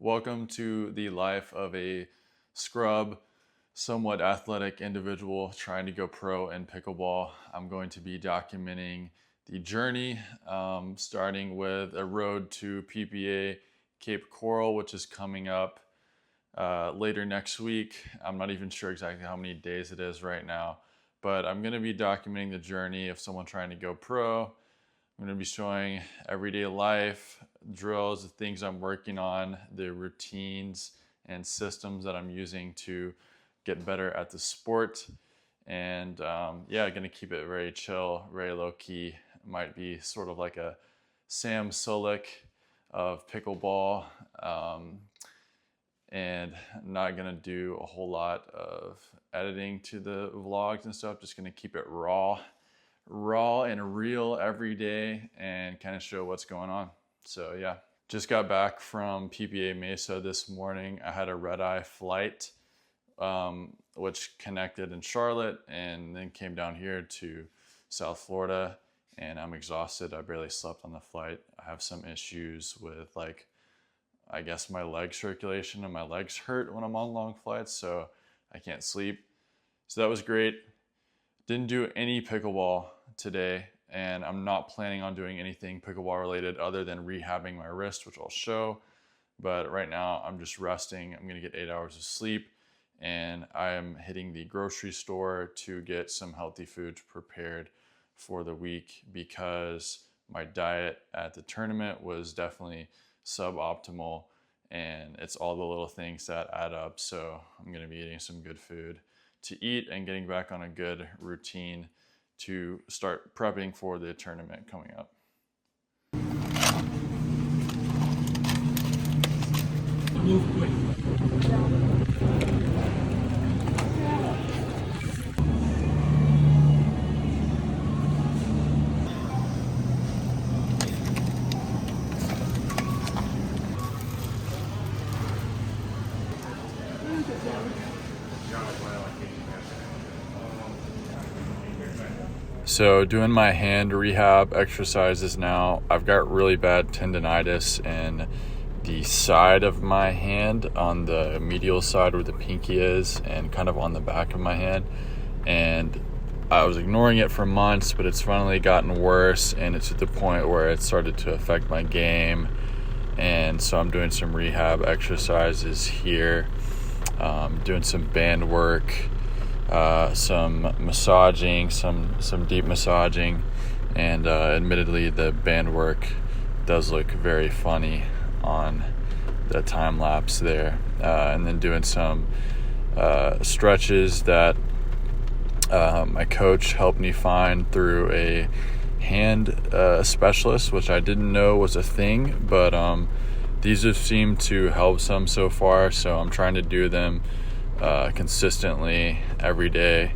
Welcome to the life of a scrub, somewhat athletic individual trying to go pro in pickleball. I'm going to be documenting the journey, starting with a road to PPA Cape Coral, which is coming up later next week. I'm not even sure exactly how many days it is right now, but I'm going to be documenting the journey of someone trying to go pro. I'm going to be showing everyday life, drills, the things I'm working on, the routines and systems that I'm using to get better at the sport. And going to keep it very chill, very low key. It might be sort of like a Sam Sulek of pickleball. And not gonna do a whole lot of editing to the vlogs and stuff. Just gonna keep it raw and real every day and kind of show what's going on. So yeah, just got back from PPA Mesa this morning. I had a red-eye flight, which connected in Charlotte and then came down here to South Florida, and I'm exhausted. I barely slept on the flight. I have some issues with I guess my leg circulation, and my legs hurt when I'm on long flights, so I can't sleep. So that was great. Didn't do any pickleball today, and I'm not planning on doing anything pickleball related other than rehabbing my wrist, which I'll show. But right now I'm just resting. I'm gonna get 8 hours of sleep, and I am hitting the grocery store to get some healthy food prepared for the week because my diet at the tournament was definitely suboptimal, and it's all the little things that add up. So I'm gonna be eating some good food to eat and getting back on a good routine to start prepping for the tournament coming up. So doing my hand rehab exercises now. I've got really bad tendonitis in the side of my hand, on the medial side where the pinky is, and kind of on the back of my hand. And I was ignoring it for months, but it's finally gotten worse, and it's at the point where it started to affect my game. And so I'm doing some rehab exercises here, doing some band work, some massaging, some deep massaging, and admittedly the band work does look very funny on the time lapse there, and then doing some stretches that my coach helped me find through a hand specialist, which I didn't know was a thing, but these have seemed to help some so far, so I'm trying to do them consistently every day.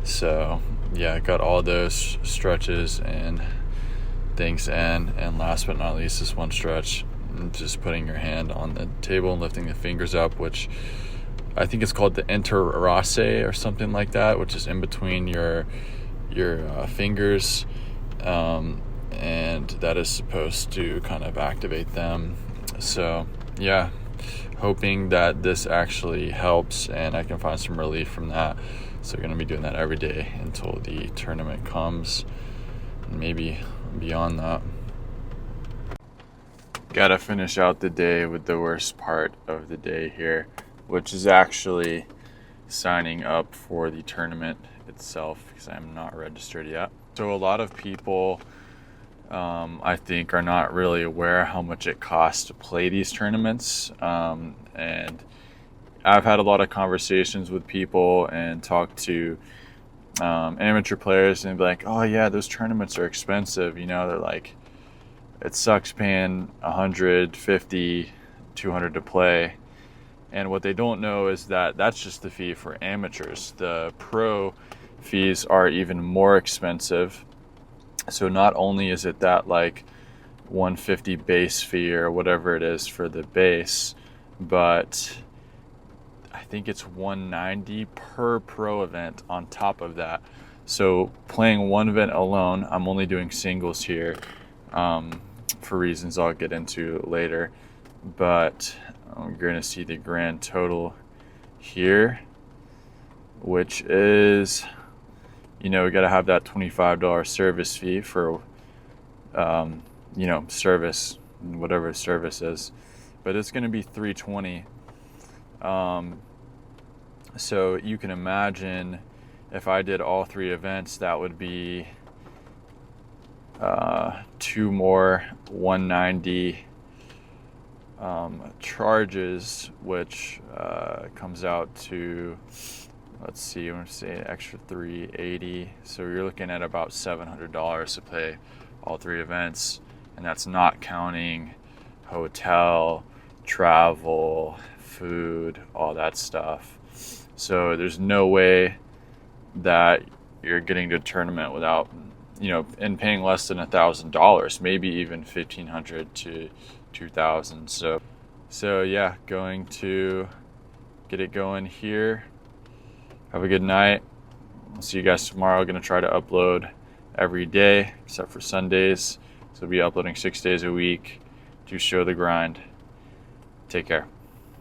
So yeah, I got all those stretches and things in, and last but not least, this one stretch, just putting your hand on the table and lifting the fingers up, which I think it's called the interrace or something like that, which is in between your fingers, and that is supposed to kind of activate them. So yeah, hoping that this actually helps and I can find some relief from that. So we're going to be doing that every day until the tournament comes, and maybe beyond that. Gotta finish out the day with the worst part of the day here, which is actually signing up for the tournament itself, because I'm not registered yet. So a lot of people I think are not really aware how much it costs to play these tournaments, and I've had a lot of conversations with people and talked to amateur players, and be like, oh yeah, those tournaments are expensive, they're like, it sucks paying $150, $200 to play. And what they don't know is that that's just the fee for amateurs. The pro fees are even more expensive. So not only is it that like $150 base fee or whatever it is for the base, but I think it's $190 per pro event on top of that. So playing one event alone, I'm only doing singles here, for reasons I'll get into later. But We're going to see the grand total here, which is, we got to have that $25 service fee for, service, whatever service is, but it's going to be $320. So you can imagine if I did all 3 events, that would be 2 more $190 charges, which comes out to, let's see, I'm going to say extra $380. So you're looking at about $700 to pay all 3 events, and that's not counting hotel, travel, food, all that stuff. So there's no way that you're getting to a tournament without, and paying less than $1,000, maybe even $1,500 to $2,000. So yeah, going to get it going here. Have a good night. I'll see you guys tomorrow. Going to try to upload every day except for Sundays. So I'll be uploading 6 days a week to show the grind. Take care.